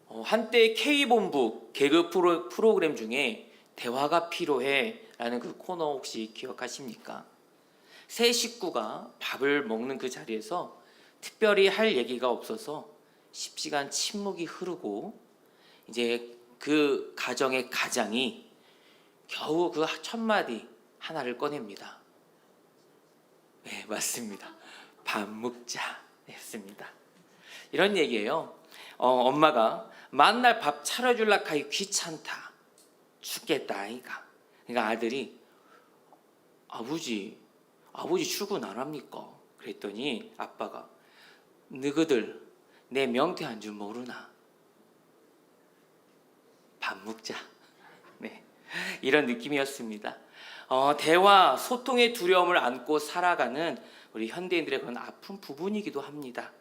한때 K본부 개그 프로그램 중에 대화가 필요해 라는 그 코너 혹시 기억하십니까? 세 식구가 밥을 먹는 그 자리에서 특별히 할 얘기가 없어서 십시간 침묵이 흐르고 이제 그 가정의 가장이 겨우 그 첫 마디 하나를 꺼냅니다. 네, 맞습니다. 밥 먹자 였습니다. 이런 얘기예요. 엄마가 만날 밥 차려줄라 카이 귀찮다 죽겠다 아이가. 그러니까 아들이 아버지 출근 안 합니까? 그랬더니 아빠가 너희들 내 명태한 줄 모르나? 밥 먹자. 네, 이런 느낌이었습니다. 대화, 소통의 두려움을 안고 살아가는 우리 현대인들의 그런 아픈 부분이기도 합니다.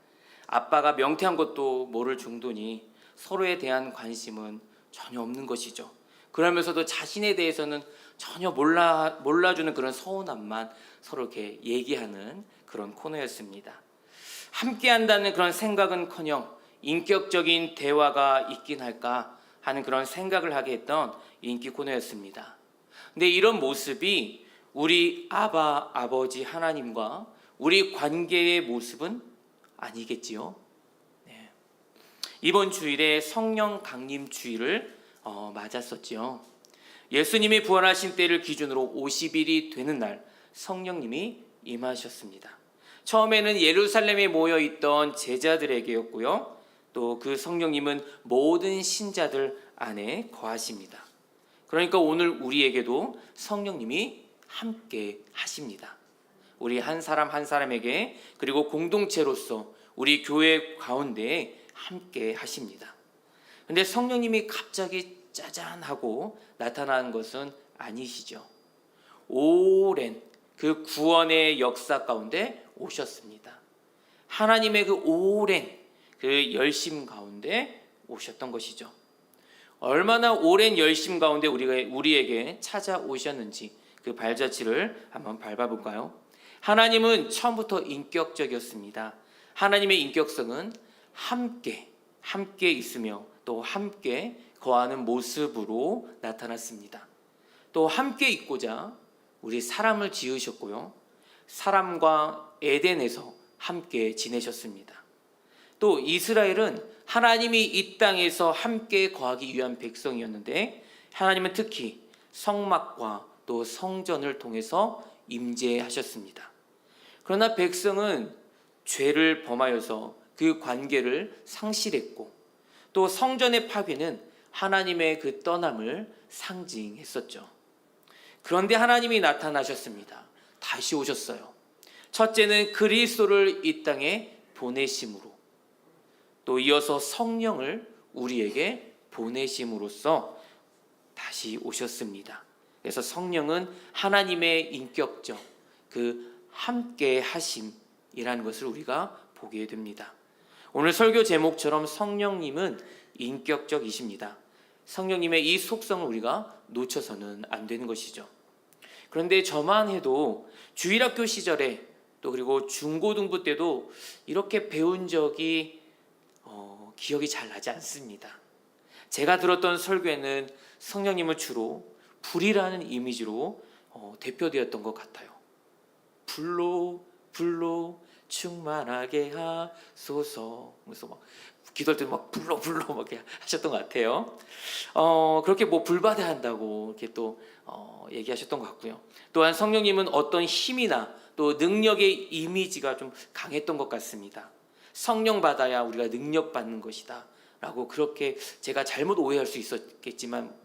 아빠가 명태한 것도 모를 정도니 서로에 대한 관심은 전혀 없는 것이죠. 그러면서도 자신에 대해서는 전혀 몰라주는 그런 서운함만 서로 이렇게 얘기하는 그런 코너였습니다. 함께한다는 그런 생각은커녕 인격적인 대화가 있긴 할까 하는 그런 생각을 하게 했던 인기 코너였습니다. 근데 이런 모습이 우리 아버지 하나님과 우리 관계의 모습은 아니겠지요. 네. 이번 주일에 성령 강림 주일을 맞았었지요. 예수님이 부활하신 때를 기준으로 50일이 되는 날 성령님이 임하셨습니다. 처음에는 예루살렘에 모여있던 제자들에게였고요. 또 그 성령님은 모든 신자들 안에 거하십니다. 그러니까 오늘 우리에게도 성령님이 함께 하십니다. 우리 한 사람 한 사람에게 그리고 공동체로서 우리 교회 가운데 함께 하십니다. 근데 성령님이 갑자기 짜잔 하고 나타나는 것은 아니시죠. 오랜 그 구원의 역사 가운데 오셨습니다. 하나님의 그 오랜 그 열심 가운데 오셨던 것이죠. 얼마나 오랜 열심 가운데 우리에게 찾아오셨는지 그 발자취를 한번 밟아볼까요? 하나님은 처음부터 인격적이었습니다. 하나님의 인격성은 함께 있으며 또 함께 거하는 모습으로 나타났습니다. 또 함께 있고자 우리 사람을 지으셨고요. 사람과 에덴에서 함께 지내셨습니다. 또 이스라엘은 하나님이 이 땅에서 함께 거하기 위한 백성이었는데 하나님은 특히 성막과 또 성전을 통해서 임재하셨습니다. 그러나 백성은 죄를 범하여서 그 관계를 상실했고 또 성전의 파괴는 하나님의 그 떠남을 상징했었죠. 그런데 하나님이 나타나셨습니다. 다시 오셨어요. 첫째는 그리스도를 이 땅에 보내심으로 또 이어서 성령을 우리에게 보내심으로써 다시 오셨습니다. 그래서 성령은 하나님의 인격적 그 함께 하심이라는 것을 우리가 보게 됩니다. 오늘 설교 제목처럼 성령님은 인격적이십니다. 성령님의 이 속성을 우리가 놓쳐서는 안 되는 것이죠. 그런데 저만 해도 주일학교 시절에 또 그리고 중고등부 때도 이렇게 배운 적이 기억이 잘 나지 않습니다. 제가 들었던 설교에는 성령님을 주로 불이라는 이미지로 대표되었던 것 같아요. 불로 충만하게 하소서. 그래서 막 기도할 때 막 불로 막 하셨던 것 같아요. 그렇게 뭐 불받아야 한다고 이렇게 또 얘기하셨던 것 같고요. 또한 성령님은 어떤 힘이나 또 능력의 이미지가 좀 강했던 것 같습니다. 성령 받아야 우리가 능력 받는 것이다 라고 그렇게 제가 잘못 오해할 수 있었겠지만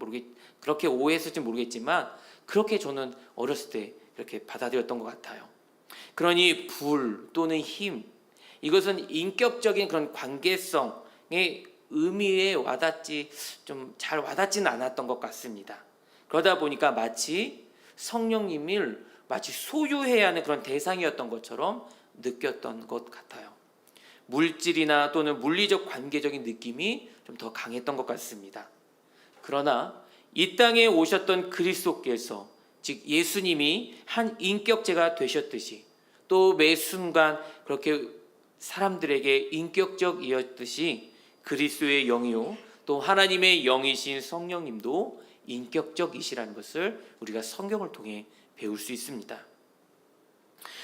그렇게 오해했을지 모르겠지만 그렇게 저는 어렸을 때 그렇게 받아들였던 것 같아요. 그러니 불 또는 힘 이것은 인격적인 그런 관계성의 의미에 잘 와닿지는 않았던 것 같습니다. 그러다 보니까 마치 성령님을 소유해야 하는 그런 대상이었던 것처럼 느꼈던 것 같아요. 물질이나 또는 물리적 관계적인 느낌이 좀 더 강했던 것 같습니다. 그러나 이 땅에 오셨던 그리스도께서 즉 예수님이 한 인격체가 되셨듯이 또 매 순간 그렇게 사람들에게 인격적이었듯이 그리스도의 영이요 또 하나님의 영이신 성령님도 인격적이시라는 것을 우리가 성경을 통해 배울 수 있습니다.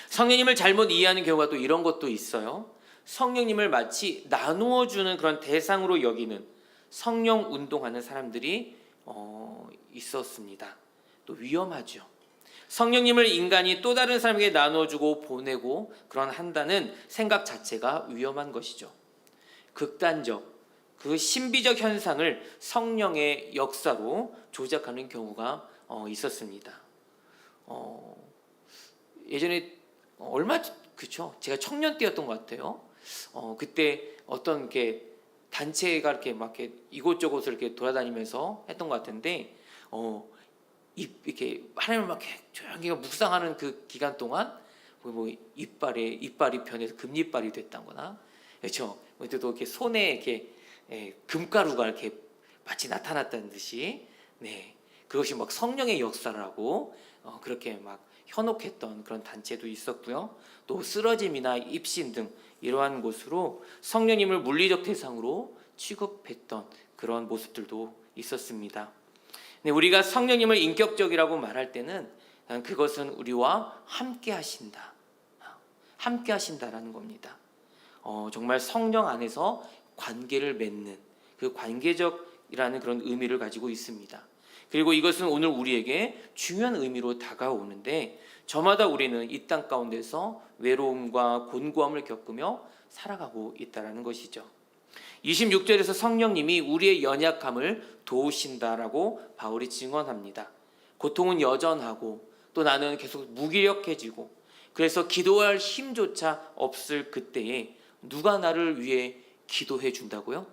성령님을 잘못 이해하는 경우가 또 이런 것도 있어요. 성령님을 마치 나누어 주는 그런 대상으로 여기는 성령 운동하는 사람들이 있었습니다. 또 위험하죠. 성령님을 인간이 또 다른 사람에게 나눠주고 보내고 그런 한다는 생각 자체가 위험한 것이죠. 극단적, 그 신비적 현상을 성령의 역사로 조작하는 경우가 있었습니다. 예전에 그쵸? 제가 청년 때였던 것 같아요. 그때 어떤 이렇게 단체가 이렇게 막 이렇게 이곳저곳을 이렇게 돌아다니면서 했던 것 같은데, 이렇게 하나님을 막 조용히 묵상하는 그 기간 동안 뭐 이빨이 변해서 금이빨이 됐다거나, 그렇죠? 그때도 이렇게 손에 이렇게 금가루가 이렇게 마치 나타났다는 듯이, 네, 그것이 막 성령의 역사라고 그렇게 막 현혹했던 그런 단체도 있었고요. 또 쓰러짐이나 입신 등 이러한 곳으로 성령님을 물리적 대상으로 취급했던 그런 모습들도 있었습니다. 네, 우리가 성령님을 인격적이라고 말할 때는 그것은 우리와 함께 하신다라는 겁니다. 정말 성령 안에서 관계를 맺는 그 관계적이라는 그런 의미를 가지고 있습니다. 그리고 이것은 오늘 우리에게 중요한 의미로 다가오는데, 저마다 우리는 이 땅 가운데서 외로움과 곤고함을 겪으며 살아가고 있다는 것이죠. 26절에서 성령님이 우리의 연약함을 도우신다라고 바울이 증언합니다. 고통은 여전하고 또 나는 계속 무기력해지고, 그래서 기도할 힘조차 없을 그때에 누가 나를 위해 기도해 준다고요?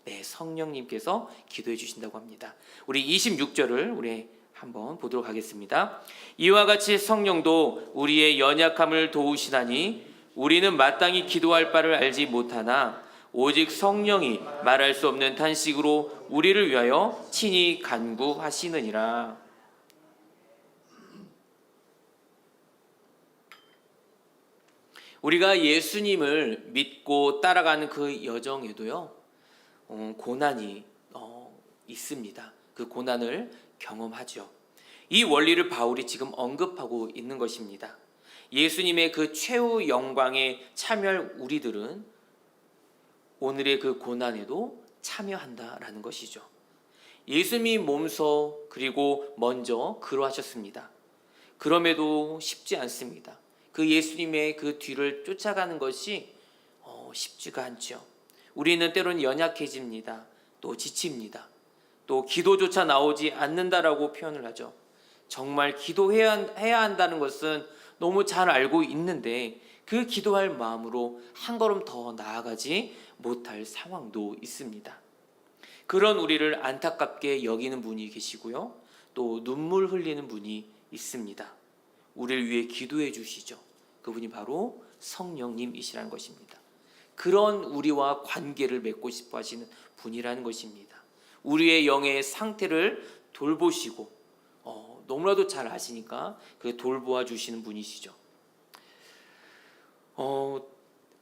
네, 성령님께서 기도해 주신다고 합니다. 우리 26절을 우리 한번 보도록 하겠습니다. 이와 같이 성령도 우리의 연약함을 도우시나니 우리는 마땅히 기도할 바를 알지 못하나 오직 성령이 말할 수 없는 탄식으로 우리를 위하여 친히 간구하시느니라. 우리가 예수님을 믿고 따라가는 그 여정에도요, 고난이 있습니다. 그 고난을 경험하죠. 이 원리를 바울이 지금 언급하고 있는 것입니다. 예수님의 그 최후 영광에 참여할 우리들은 오늘의 그 고난에도 참여한다라는 것이죠. 예수님이 몸소 그리고 먼저 그러하셨습니다. 그럼에도 쉽지 않습니다. 그 예수님의 그 뒤를 쫓아가는 것이 쉽지가 않죠. 우리는 때로는 연약해집니다. 또 지칩니다. 또 기도조차 나오지 않는다라고 표현을 하죠. 정말 기도해야 한다는 것은 너무 잘 알고 있는데 그 기도할 마음으로 한 걸음 더 나아가지 못할 상황도 있습니다. 그런 우리를 안타깝게 여기는 분이 계시고요. 또 눈물 흘리는 분이 있습니다. 우리를 위해 기도해 주시죠. 그분이 바로 성령님이시라는 것입니다. 그런 우리와 관계를 맺고 싶어 하시는 분이라는 것입니다. 우리의 영의 상태를 돌보시고 너무나도 잘 아시니까 그 돌보아 주시는 분이시죠.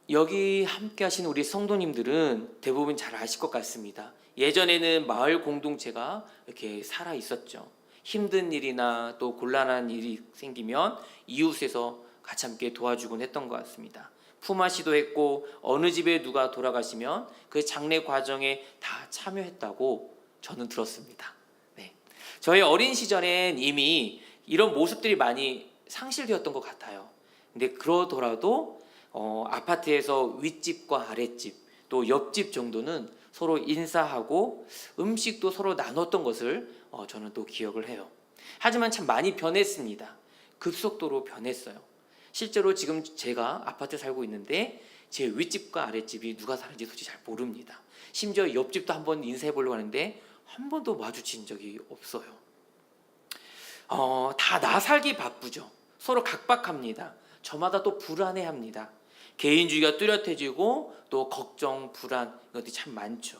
여기 함께 하신 우리 성도님들은 대부분 잘 아실 것 같습니다. 예전에는 마을 공동체가 이렇게 살아 있었죠. 힘든 일이나 또 곤란한 일이 생기면 이웃에서 같이 함께 도와주곤 했던 것 같습니다. 품앗이도 했고 어느 집에 누가 돌아가시면 그 장례 과정에 다 참여했다고 저는 들었습니다. 네. 저의 어린 시절엔 이미 이런 모습들이 많이 상실되었던 것 같아요. 근데 그러더라도 아파트에서 윗집과 아랫집 또 옆집 정도는 서로 인사하고 음식도 서로 나눴던 것을 저는 또 기억을 해요. 하지만 참 많이 변했습니다. 급속도로 변했어요. 실제로 지금 제가 아파트에 살고 있는데 제 윗집과 아랫집이 누가 사는지 솔직히 잘 모릅니다. 심지어 옆집도 한번 인사해 보려고 하는데 한 번도 마주친 적이 없어요. 다 나 살기 바쁘죠. 서로 각박합니다. 저마다 또 불안해합니다. 개인주의가 뚜렷해지고 또 걱정, 불안 이것들이 참 많죠.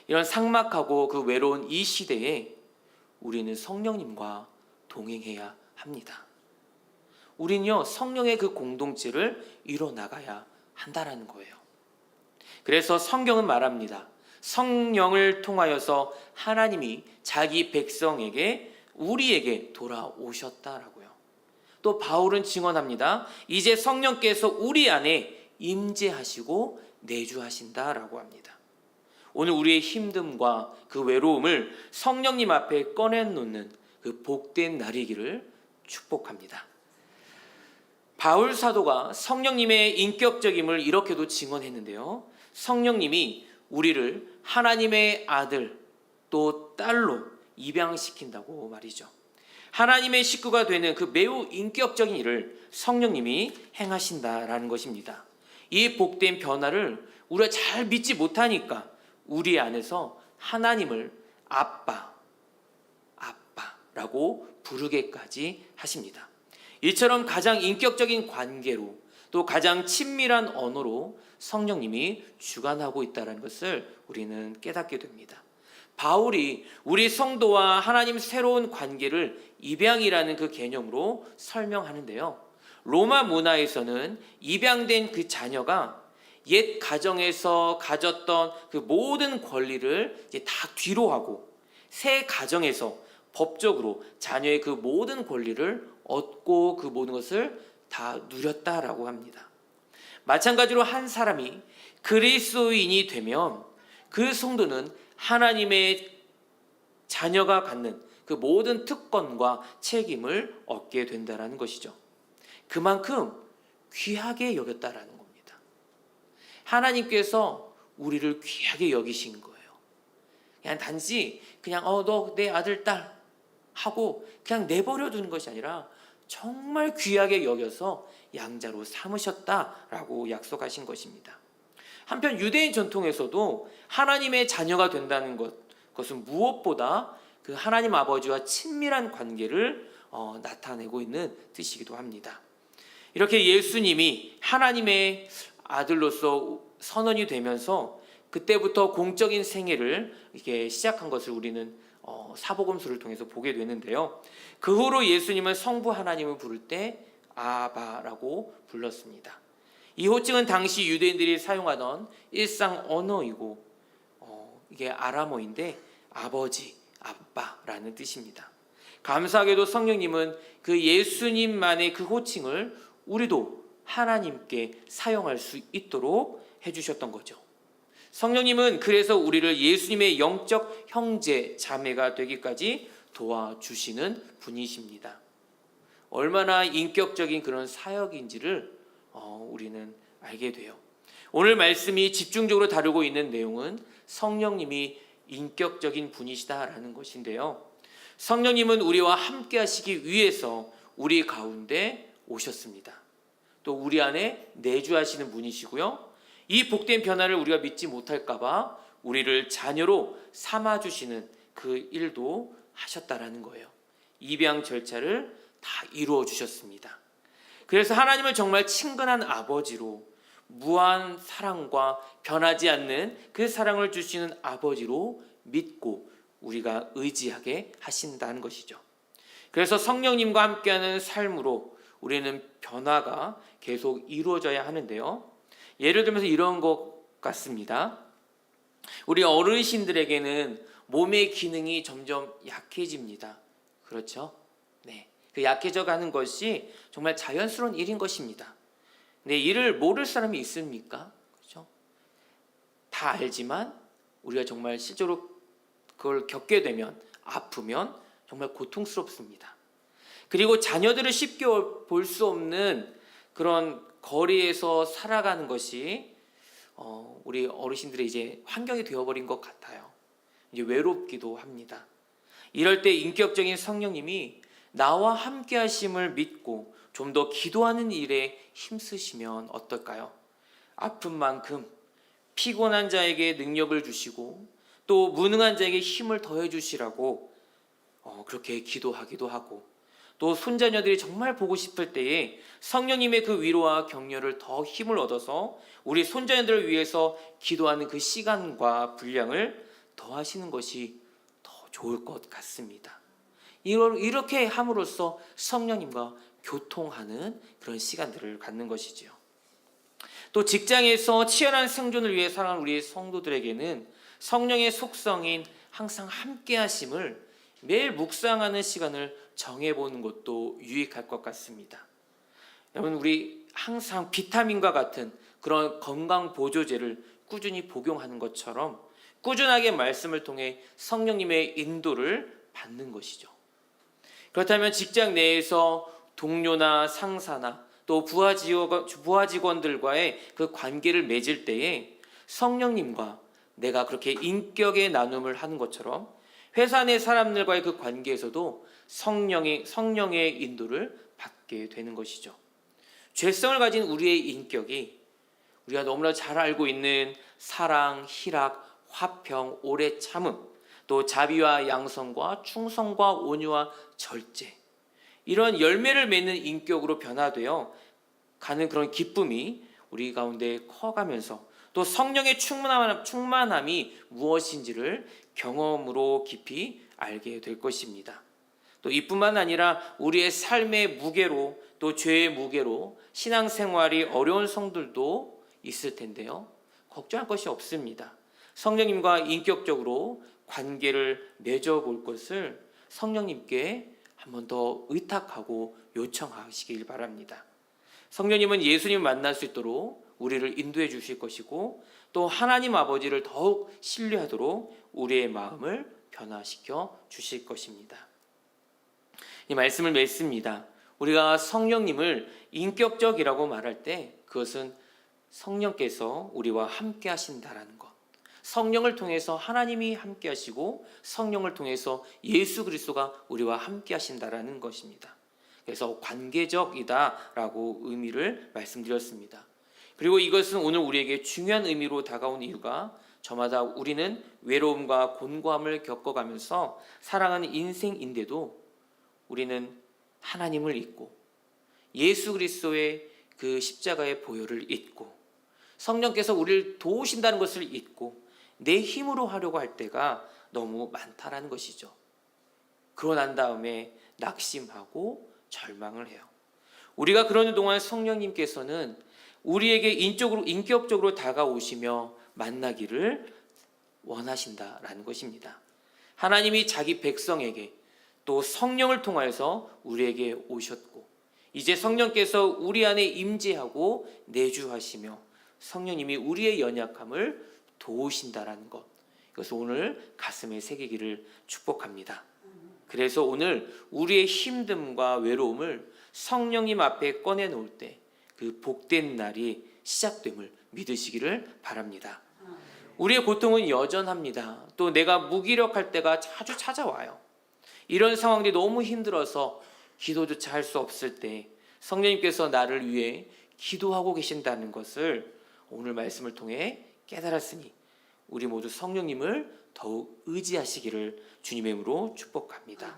이런 삭막하고 그 외로운 이 시대에 우리는 성령님과 동행해야 합니다. 우리는요 성령의 그 공동체를 이뤄나가야 한다라는 거예요. 그래서 성경은 말합니다. 성령을 통하여서 하나님이 자기 백성에게 우리에게 돌아오셨다라고요. 또 바울은 증언합니다. 이제 성령께서 우리 안에 임재하시고 내주하신다라고 합니다. 오늘 우리의 힘듦과 그 외로움을 성령님 앞에 꺼내놓는 그 복된 날이기를 축복합니다. 바울 사도가 성령님의 인격적임을 이렇게도 증언했는데요. 성령님이 우리를 하나님의 아들 또 딸로 입양시킨다고 말이죠. 하나님의 식구가 되는 그 매우 인격적인 일을 성령님이 행하신다라는 것입니다. 이 복된 변화를 우리가 잘 믿지 못하니까 우리 안에서 하나님을 아빠라고 부르게까지 하십니다. 이처럼 가장 인격적인 관계로 또 가장 친밀한 언어로 성령님이 주관하고 있다는 것을 우리는 깨닫게 됩니다. 바울이 우리 성도와 하나님 새로운 관계를 입양이라는 그 개념으로 설명하는데요. 로마 문화에서는 입양된 그 자녀가 옛 가정에서 가졌던 그 모든 권리를 이제 다 뒤로 하고 새 가정에서 법적으로 자녀의 그 모든 권리를 얻고 그 모든 것을 다 누렸다라고 합니다. 마찬가지로 한 사람이 그리스도인이 되면 그 성도는 하나님의 자녀가 갖는 그 모든 특권과 책임을 얻게 된다는 것이죠. 그만큼 귀하게 여겼다라는 겁니다. 하나님께서 우리를 귀하게 여기신 거예요. 그냥 단지 그냥 너 내 아들 딸 하고 그냥 내버려 두는 것이 아니라 정말 귀하게 여겨서 양자로 삼으셨다라고 약속하신 것입니다. 한편 유대인 전통에서도 하나님의 자녀가 된다는 그것은 무엇보다 그 하나님 아버지와 친밀한 관계를 나타내고 있는 뜻이기도 합니다. 이렇게 예수님이 하나님의 아들로서 선언이 되면서 그때부터 공적인 생애를 이렇게 시작한 것을 우리는 사복음서를 통해서 보게 되는데요. 그 후로 예수님은 성부 하나님을 부를 때 아바라고 불렀습니다. 이 호칭은 당시 유대인들이 사용하던 일상 언어이고 이게 아람어인데 아버지, 아빠라는 뜻입니다. 감사하게도 성령님은 그 예수님만의 그 호칭을 우리도 하나님께 사용할 수 있도록 해주셨던 거죠. 성령님은 그래서 우리를 예수님의 영적 형제, 자매가 되기까지 도와주시는 분이십니다. 얼마나 인격적인 그런 사역인지를 우리는 알게 돼요. 오늘 말씀이 집중적으로 다루고 있는 내용은 성령님이 인격적인 분이시다라는 것인데요. 성령님은 우리와 함께 하시기 위해서 우리 가운데 오셨습니다. 또 우리 안에 내주하시는 분이시고요. 이 복된 변화를 우리가 믿지 못할까 봐 우리를 자녀로 삼아주시는 그 일도 하셨다라는 거예요. 입양 절차를 다 이루어 주셨습니다. 그래서 하나님을 정말 친근한 아버지로 무한 사랑과 변하지 않는 그 사랑을 주시는 아버지로 믿고 우리가 의지하게 하신다는 것이죠. 그래서 성령님과 함께하는 삶으로 우리는 변화가 계속 이루어져야 하는데요. 예를 들면서 이런 것 같습니다. 우리 어르신들에게는 몸의 기능이 점점 약해집니다. 그렇죠? 네. 그 약해져 가는 것이 정말 자연스러운 일인 것입니다. 네, 이를 모를 사람이 있습니까? 그렇죠? 다 알지만 우리가 정말 실제로 그걸 겪게 되면 아프면 정말 고통스럽습니다. 그리고 자녀들을 쉽게 볼 수 없는 그런 거리에서 살아가는 것이 우리 어르신들의 이제 환경이 되어버린 것 같아요. 이제 외롭기도 합니다. 이럴 때 인격적인 성령님이 나와 함께 하심을 믿고 좀 더 기도하는 일에 힘쓰시면 어떨까요? 아픈 만큼 피곤한 자에게 능력을 주시고 또 무능한 자에게 힘을 더해 주시라고 그렇게 기도하기도 하고, 또 손자녀들이 정말 보고 싶을 때에 성령님의 그 위로와 격려를 더 힘을 얻어서 우리 손자녀들을 위해서 기도하는 그 시간과 분량을 더하시는 것이 더 좋을 것 같습니다. 이렇게 함으로써 성령님과 교통하는 그런 시간들을 갖는 것이지요. 또 직장에서 치열한 생존을 위해 살아가는 우리 성도들에게는 성령의 속성인 항상 함께 하심을 매일 묵상하는 시간을 정해보는 것도 유익할 것 같습니다. 여러분, 우리 항상 비타민과 같은 그런 건강 보조제를 꾸준히 복용하는 것처럼 꾸준하게 말씀을 통해 성령님의 인도를 받는 것이죠. 그렇다면 직장 내에서 동료나 상사나 또 부하 직원들과의 그 관계를 맺을 때에 성령님과 내가 그렇게 인격의 나눔을 하는 것처럼 회사 내 사람들과의 그 관계에서도 성령의 인도를 받게 되는 것이죠. 죄성을 가진 우리의 인격이 우리가 너무나 잘 알고 있는 사랑, 희락, 화평, 오래 참음, 또 자비와 양성과 충성과 온유와 절제, 이런 열매를 맺는 인격으로 변화되어 가는 그런 기쁨이 우리 가운데 커가면서 또 성령의 충만함이 무엇인지를 경험으로 깊이 알게 될 것입니다. 또 이뿐만 아니라 우리의 삶의 무게로 또 죄의 무게로 신앙생활이 어려운 성들도 있을 텐데요. 걱정할 것이 없습니다. 성령님과 인격적으로 관계를 맺어볼 것을 성령님께 한 번 더 의탁하고 요청하시길 바랍니다. 성령님은 예수님을 만날 수 있도록 우리를 인도해 주실 것이고 또 하나님 아버지를 더욱 신뢰하도록 우리의 마음을 변화시켜 주실 것입니다. 이 말씀을 맺습니다. 우리가 성령님을 인격적이라고 말할 때 그것은 성령께서 우리와 함께 하신다라는 것, 성령을 통해서 하나님이 함께 하시고 성령을 통해서 예수 그리스도가 우리와 함께 하신다라는 것입니다. 그래서 관계적이다라고 의미를 말씀드렸습니다. 그리고 이것은 오늘 우리에게 중요한 의미로 다가온 이유가 저마다 우리는 외로움과 곤고함을 겪어가면서 살아가는 인생인데도 우리는 하나님을 잊고 예수 그리스도의 그 십자가의 보혈을 잊고 성령께서 우리를 도우신다는 것을 잊고 내 힘으로 하려고 할 때가 너무 많다라는 것이죠. 그러고 난 다음에 낙심하고 절망을 해요. 우리가 그러는 동안 성령님께서는 우리에게 인격적으로 다가오시며 만나기를 원하신다라는 것입니다. 하나님이 자기 백성에게 또 성령을 통하여서 우리에게 오셨고 이제 성령께서 우리 안에 임재하고 내주하시며 성령님이 우리의 연약함을 도우신다라는 것, 이것을 오늘 가슴에 새기기를 축복합니다. 그래서 오늘 우리의 힘듦과 외로움을 성령님 앞에 꺼내놓을 때 그 복된 날이 시작됨을 믿으시기를 바랍니다. 우리의 고통은 여전합니다. 또 내가 무기력할 때가 자주 찾아와요. 이런 상황들이 너무 힘들어서 기도조차 할 수 없을 때 성령님께서 나를 위해 기도하고 계신다는 것을 오늘 말씀을 통해 깨달았으니 우리 모두 성령님을 더욱 의지하시기를 주님의 이름으로 축복합니다.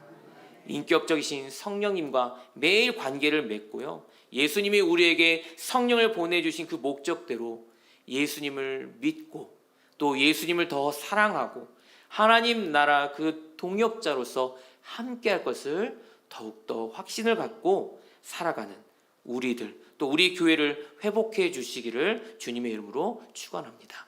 인격적이신 성령님과 매일 관계를 맺고요. 예수님이 우리에게 성령을 보내주신 그 목적대로 예수님을 믿고 또 예수님을 더 사랑하고 하나님 나라 그 동역자로서 함께할 것을 더욱더 확신을 갖고 살아가는 우리들 또 우리 교회를 회복해 주시기를 주님의 이름으로 축원합니다.